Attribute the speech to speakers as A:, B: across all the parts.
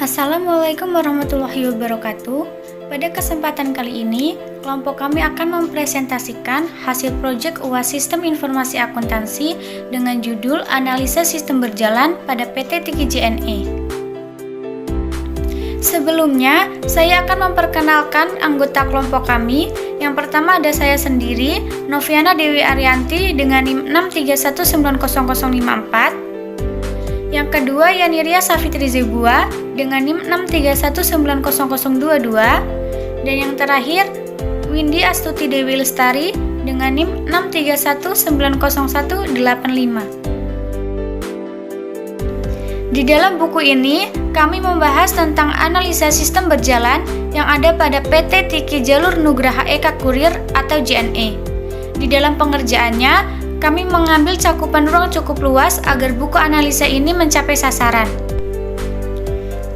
A: Assalamualaikum warahmatullahi wabarakatuh. Pada kesempatan kali ini, kelompok kami akan mempresentasikan hasil proyek UAS Sistem Informasi Akuntansi dengan judul Analisa Sistem Berjalan pada PT Tiki JNE. Sebelumnya, saya akan memperkenalkan anggota kelompok kami. Yang pertama ada saya sendiri, Noviana Dewi Arianti dengan NIM 631900054. Yang kedua, Yaniria Safitri Zebua dengan NIM 631900022. Dan yang terakhir, Windy Astuti Dewi Lestari dengan NIM 631900185. Di dalam buku ini, kami membahas tentang analisa sistem berjalan yang ada pada PT Tiki Jalur Nugraha Eka Kurir atau JNE. Di dalam pengerjaannya, kami mengambil cakupan ruang cukup luas agar buku analisa ini mencapai sasaran.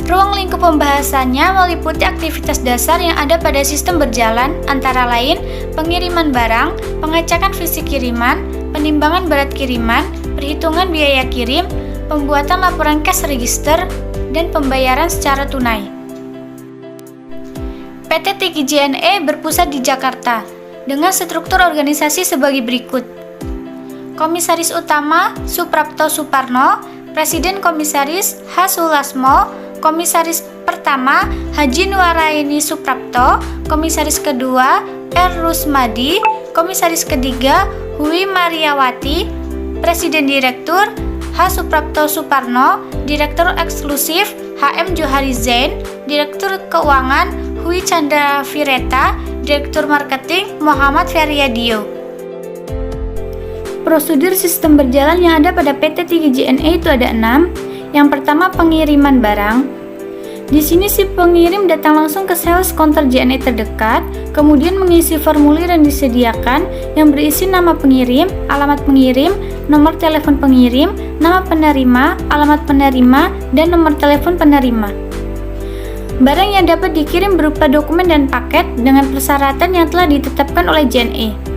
A: Ruang lingkup pembahasannya meliputi aktivitas dasar yang ada pada sistem berjalan, antara lain pengiriman barang, pengecekan fisik kiriman, penimbangan berat kiriman, perhitungan biaya kirim, pembuatan laporan cash register, dan pembayaran secara tunai. PT Tiki JNE berpusat di Jakarta dengan struktur organisasi sebagai berikut. Komisaris Utama Suprapto Suparno, Presiden Komisaris H. Sulasmo, Komisaris Pertama Haji Nuaraini Suprapto, Komisaris Kedua R. Rusmadi, Komisaris Ketiga Hui Mariawati, Presiden Direktur H. Suprapto Suparno, Direktur Eksklusif HM Johari Zain, Direktur Keuangan Hui Chandra Vireta, Direktur Marketing Muhammad Feryadio. Prosedur sistem berjalan yang ada pada PT Tiki JNE itu ada 6. Yang pertama, pengiriman barang. Di sini si pengirim datang langsung ke sales counter JNE terdekat, kemudian mengisi formulir yang disediakan yang berisi nama pengirim, alamat pengirim, nomor telepon pengirim, nama penerima, alamat penerima, dan nomor telepon penerima. Barang yang dapat dikirim berupa dokumen dan paket dengan persyaratan yang telah ditetapkan oleh JNE.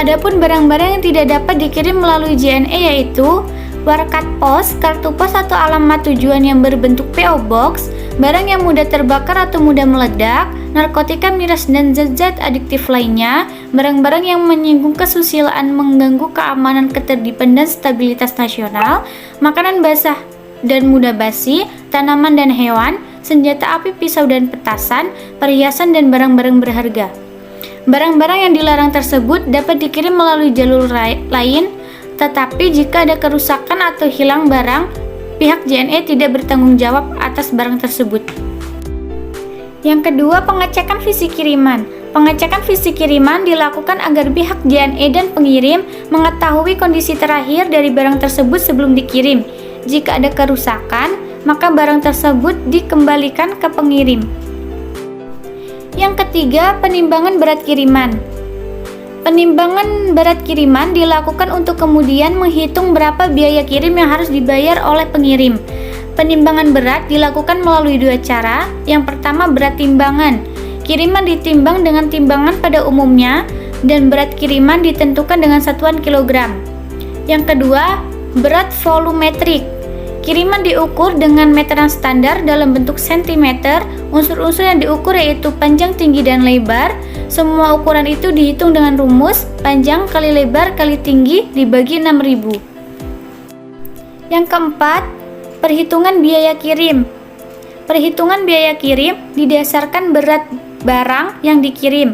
A: Adapun barang-barang yang tidak dapat dikirim melalui JNE yaitu warkat pos, kartu pos atau alamat tujuan yang berbentuk PO Box, barang yang mudah terbakar atau mudah meledak, narkotika miras dan zat-zat adiktif lainnya, barang-barang yang menyinggung kesusilaan, mengganggu keamanan, ketertiban dan stabilitas nasional, makanan basah dan mudah basi, tanaman dan hewan, senjata api, pisau dan petasan, perhiasan dan barang-barang berharga. Barang-barang yang dilarang tersebut dapat dikirim melalui jalur lain, tetapi jika ada kerusakan atau hilang barang, pihak JNE tidak bertanggung jawab atas barang tersebut. Yang kedua, pengecekan fisik kiriman. Pengecekan fisik kiriman dilakukan agar pihak JNE dan pengirim mengetahui kondisi terakhir dari barang tersebut sebelum dikirim. Jika ada kerusakan, maka barang tersebut dikembalikan ke pengirim. Yang ketiga, penimbangan berat kiriman. Penimbangan berat kiriman dilakukan untuk kemudian menghitung berapa biaya kirim yang harus dibayar oleh pengirim. Penimbangan berat dilakukan melalui dua cara. Yang pertama, berat timbangan. Kiriman ditimbang dengan timbangan pada umumnya dan berat kiriman ditentukan dengan satuan kilogram. Yang kedua, berat volumetrik. Kiriman diukur dengan meteran standar dalam bentuk sentimeter. Unsur-unsur yang diukur yaitu panjang, tinggi, dan lebar. Semua ukuran itu dihitung dengan rumus panjang kali lebar kali tinggi dibagi 6.000. Yang keempat, perhitungan biaya kirim. Perhitungan biaya kirim didasarkan berat barang yang dikirim.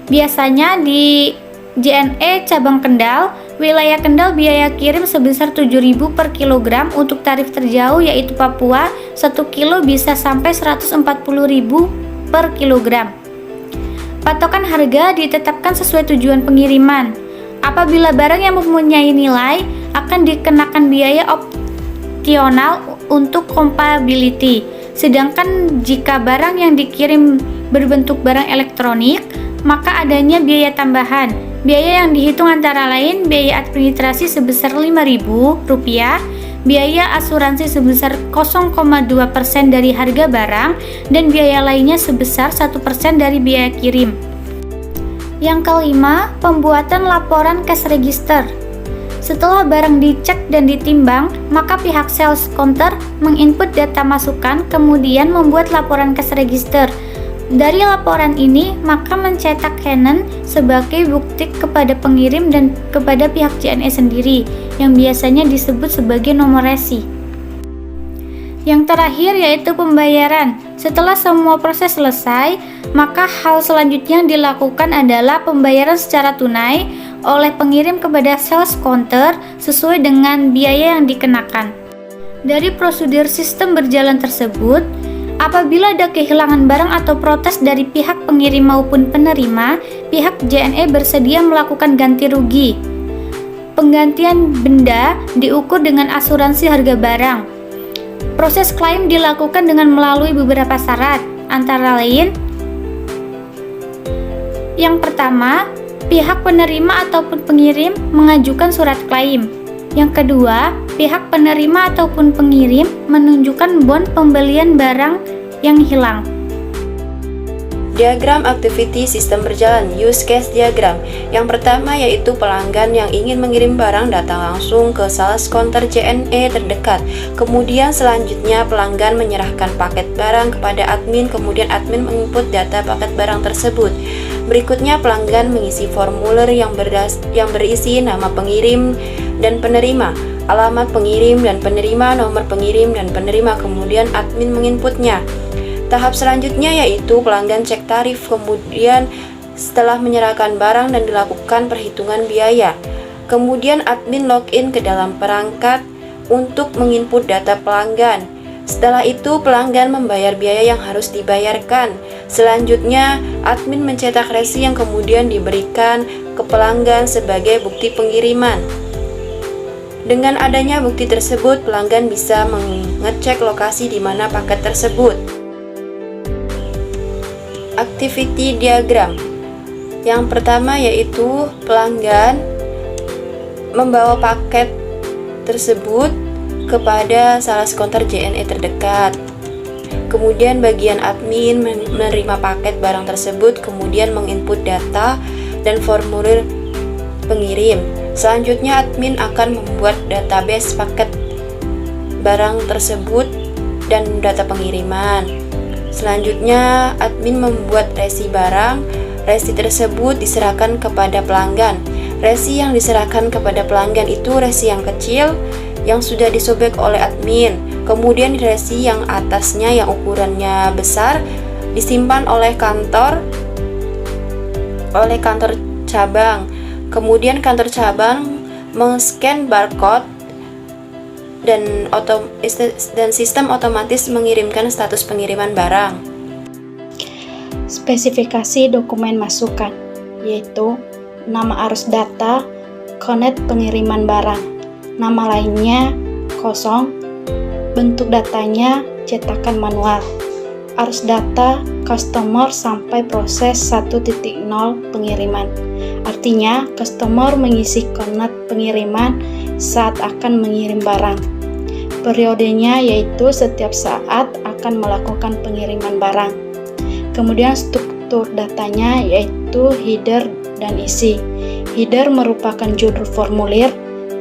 A: Biasanya di JNE cabang Kendal, wilayah Kendal biaya kirim sebesar 7.000 per kilogram. Untuk tarif terjauh yaitu Papua, 1 kilo bisa sampai 140.000 per kilogram. Patokan harga ditetapkan sesuai tujuan pengiriman. Apabila barang yang mempunyai nilai, akan dikenakan biaya opsional untuk compatibility. Sedangkan jika barang yang dikirim berbentuk barang elektronik, maka adanya biaya tambahan. Biaya yang dihitung antara lain biaya administrasi sebesar Rp5.000, biaya asuransi sebesar 0,2% dari harga barang, dan biaya lainnya sebesar 1% dari biaya kirim. Yang kelima, pembuatan laporan cash register. Setelah barang dicek dan ditimbang, maka pihak sales counter menginput data masukan, kemudian membuat laporan cash register. Dari laporan ini, maka mencetak Canon sebagai bukti kepada pengirim dan kepada pihak JNE sendiri, yang biasanya disebut sebagai nomor resi. Yang terakhir yaitu pembayaran. Setelah semua proses selesai, maka hal selanjutnya yang dilakukan adalah pembayaran secara tunai oleh pengirim kepada sales counter sesuai dengan biaya yang dikenakan. Dari prosedur sistem berjalan tersebut, apabila ada kehilangan barang atau protes dari pihak pengirim maupun penerima, pihak JNE bersedia melakukan ganti rugi. Penggantian benda diukur dengan asuransi harga barang. Proses klaim dilakukan dengan melalui beberapa syarat, antara lain: yang pertama, pihak penerima ataupun pengirim mengajukan surat klaim. Yang kedua, pihak penerima ataupun pengirim menunjukkan bon pembelian barang yang hilang.
B: Diagram activity sistem berjalan, use case diagram. Yang pertama yaitu pelanggan yang ingin mengirim barang datang langsung ke sales counter JNE terdekat. Kemudian selanjutnya pelanggan menyerahkan paket barang kepada admin, kemudian admin menginput data paket barang tersebut. Berikutnya pelanggan mengisi formulir yang berisi nama pengirim dan penerima, alamat pengirim dan penerima, nomor pengirim dan penerima, kemudian admin menginputnya. Tahap selanjutnya yaitu pelanggan cek tarif, kemudian setelah menyerahkan barang dan dilakukan perhitungan biaya. Kemudian admin login ke dalam perangkat untuk menginput data pelanggan. Setelah itu pelanggan membayar biaya yang harus dibayarkan. Selanjutnya admin mencetak resi yang kemudian diberikan ke pelanggan sebagai bukti pengiriman. Dengan adanya bukti tersebut, pelanggan bisa mengecek lokasi di mana paket tersebut. Activity diagram. Yang pertama yaitu pelanggan membawa paket tersebut kepada sales counter JNE terdekat. Kemudian bagian admin menerima paket barang tersebut, kemudian menginput data dan formulir pengirim. Selanjutnya admin akan membuat database paket barang tersebut dan data pengiriman. Selanjutnya admin membuat resi barang. Resi tersebut diserahkan kepada pelanggan. Resi yang diserahkan kepada pelanggan itu resi yang kecil yang sudah disobek oleh admin. Kemudian resi yang atasnya yang ukurannya besar disimpan oleh kantor cabang. Kemudian kantor cabang men-scan barcode dan sistem otomatis mengirimkan status pengiriman barang.
C: Spesifikasi dokumen masukan yaitu nama arus data, connect pengiriman barang, nama lainnya kosong, bentuk datanya cetakan manual, arus data customer sampai proses 1.0 pengiriman. Artinya, customer mengisi connect pengiriman saat akan mengirim barang. Periodenya yaitu setiap saat akan melakukan pengiriman barang. Kemudian struktur datanya yaitu header dan isi. Header merupakan judul formulir,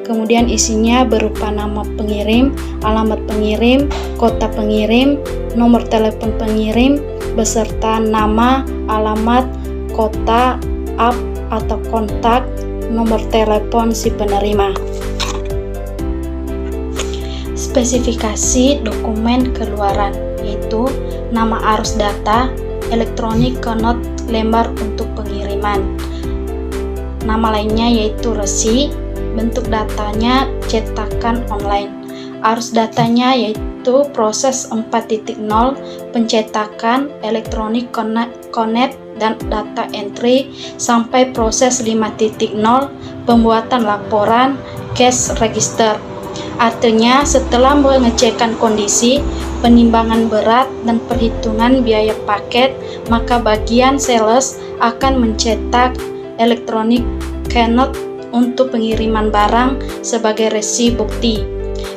C: kemudian isinya berupa nama pengirim, alamat pengirim, kota pengirim, nomor telepon pengirim, beserta nama, alamat, kota, app atau kontak, nomor telepon si penerima. Spesifikasi dokumen keluaran yaitu nama arus data, elektronik connect lembar untuk pengiriman, nama lainnya yaitu resi, bentuk datanya cetakan online, arus datanya yaitu proses 4.0 pencetakan, elektronik connect dan data entry sampai proses 5.0 pembuatan laporan cash register. Artinya setelah mengecekkan kondisi, penimbangan berat dan perhitungan biaya paket, maka bagian sales akan mencetak elektronik connect untuk pengiriman barang sebagai resi bukti.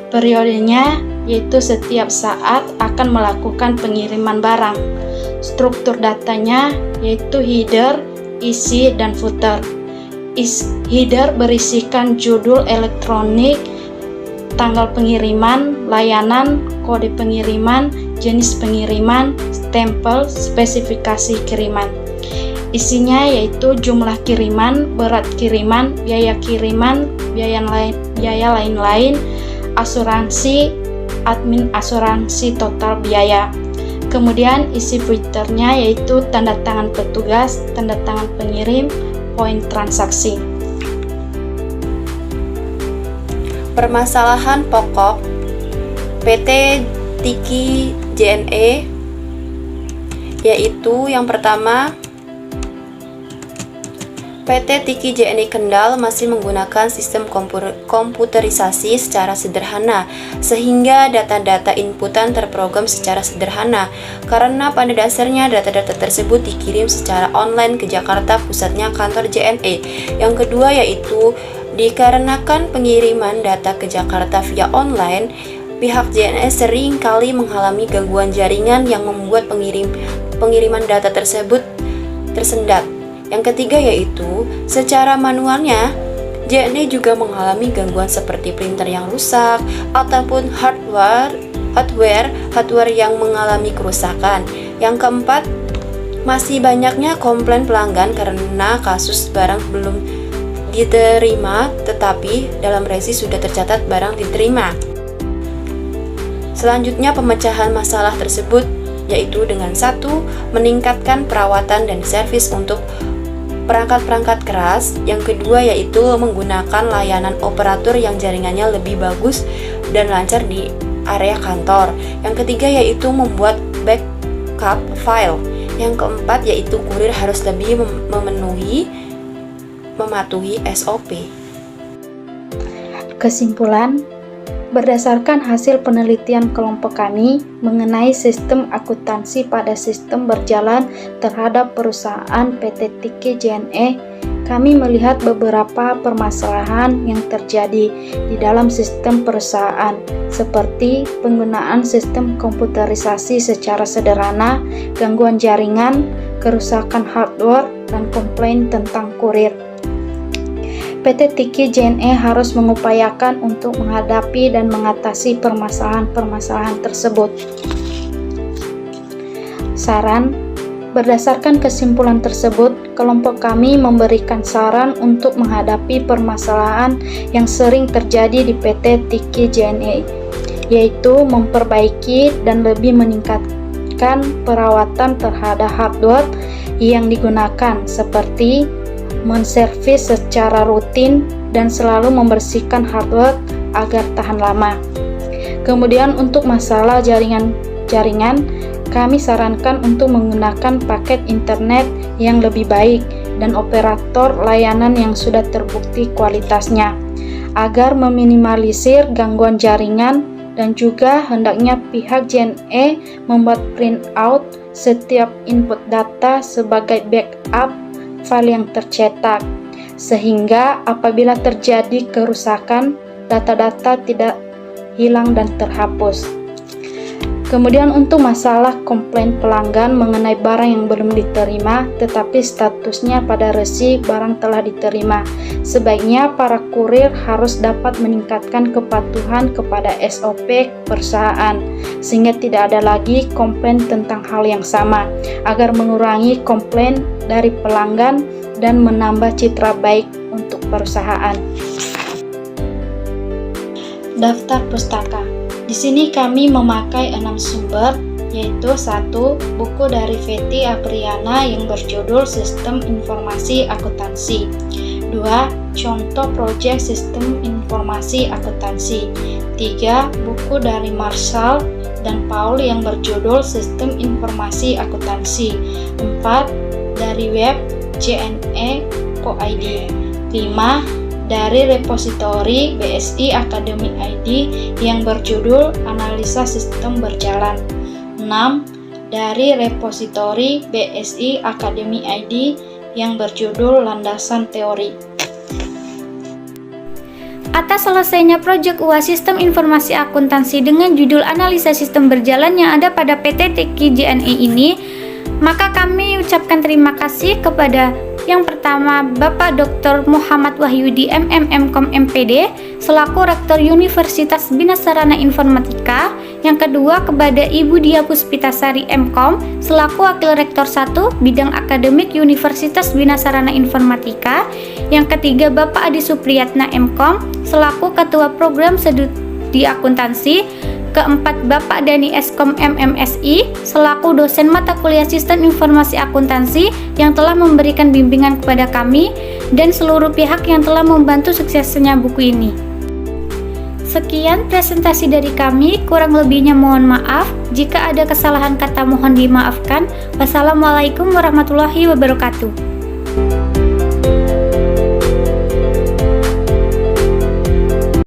C: Periodenya yaitu setiap saat akan melakukan pengiriman barang. Struktur datanya yaitu header, isi, dan footer. Header berisikan judul elektronik, tanggal pengiriman, layanan, kode pengiriman, jenis pengiriman, stempel, spesifikasi kiriman. Isinya yaitu jumlah kiriman, berat kiriman, biaya lain-lain, asuransi, admin asuransi total biaya. Kemudian isi footernya yaitu tanda tangan petugas, tanda tangan pengirim, poin transaksi.
B: Permasalahan pokok PT Tiki JNE yaitu yang pertama, PT Tiki JNE Kendal masih menggunakan sistem komputerisasi secara sederhana, sehingga data-data inputan terprogram secara sederhana, karena pada dasarnya data-data tersebut dikirim secara online ke Jakarta, pusatnya kantor JNE. Yang kedua yaitu, dikarenakan pengiriman data ke Jakarta via online, pihak JNE sering kali mengalami gangguan jaringan yang membuat pengiriman data tersebut tersendat. Yang ketiga yaitu, secara manualnya, JNE juga mengalami gangguan seperti printer yang rusak ataupun hardware yang mengalami kerusakan. Yang keempat, masih banyaknya komplain pelanggan karena kasus barang belum diterima, tetapi dalam resi sudah tercatat barang diterima. Selanjutnya, pemecahan masalah tersebut yaitu dengan 1. Meningkatkan perawatan dan servis untuk perangkat-perangkat keras. Yang kedua yaitu menggunakan layanan operator yang jaringannya lebih bagus dan lancar di area kantor. Yang ketiga yaitu membuat backup file. Yang keempat yaitu kurir harus lebih mematuhi SOP.
C: Kesimpulan, berdasarkan hasil penelitian kelompok kami mengenai sistem akuntansi pada sistem berjalan terhadap perusahaan PT Tiki JNE, kami melihat beberapa permasalahan yang terjadi di dalam sistem perusahaan, seperti penggunaan sistem komputerisasi secara sederhana, gangguan jaringan, kerusakan hardware, dan komplain tentang kurir. PT Tiki JNE harus mengupayakan untuk menghadapi dan mengatasi permasalahan-permasalahan tersebut. Saran, berdasarkan kesimpulan tersebut, kelompok kami memberikan saran untuk menghadapi permasalahan yang sering terjadi di PT Tiki JNE, yaitu memperbaiki dan lebih meningkatkan perawatan terhadap hardware yang digunakan, seperti menservis secara rutin dan selalu membersihkan hardware agar tahan lama. Kemudian untuk masalah jaringan, kami sarankan untuk menggunakan paket internet yang lebih baik dan operator layanan yang sudah terbukti kualitasnya, agar meminimalisir gangguan jaringan, dan juga hendaknya pihak JNE membuat printout setiap input data sebagai backup file yang tercetak, sehingga apabila terjadi kerusakan, data-data tidak hilang dan terhapus. Kemudian untuk masalah komplain pelanggan mengenai barang yang belum diterima tetapi statusnya pada resi barang telah diterima, sebaiknya para kurir harus dapat meningkatkan kepatuhan kepada SOP perusahaan sehingga tidak ada lagi komplain tentang hal yang sama, agar mengurangi komplain dari pelanggan dan menambah citra baik untuk perusahaan. Daftar pustaka. Di sini kami memakai 6 sumber, yaitu 1. Buku dari Feti Apriana yang berjudul Sistem Informasi Akuntansi. 2. Contoh proyek Sistem Informasi Akuntansi. 3. Buku dari Marshall dan Paul yang berjudul Sistem Informasi Akuntansi. 4. Dari web JNE.co.id. 5. Dari repositori BSI Academy ID yang berjudul Analisa Sistem Berjalan. 6. Dari repositori BSI Academy ID yang berjudul Landasan Teori.
A: Atas selesainya proyek UAS Sistem Informasi Akuntansi dengan judul Analisa Sistem Berjalan yang ada pada PT Tiki JNE ini, maka kami ucapkan terima kasih kepada Yang pertama, Bapak Dr. Muhammad Wahyudi MMM.Com MPD selaku Rektor Universitas Bina Sarana Informatika. Yang kedua, kepada Ibu Dia Puspitasari M.Com selaku Wakil Rektor 1 Bidang Akademik Universitas Bina Sarana Informatika. Yang ketiga, Bapak Adi Supriyatna M.Com selaku Ketua Program Studi Akuntansi. Keempat, Bapak Dani Eskom MMSI selaku dosen mata kuliah Sistem Informasi Akuntansi yang telah memberikan bimbingan kepada kami dan seluruh pihak yang telah membantu suksesnya buku ini. Sekian presentasi dari kami, kurang lebihnya mohon maaf. Jika ada kesalahan kata mohon dimaafkan. Wassalamualaikum warahmatullahi wabarakatuh.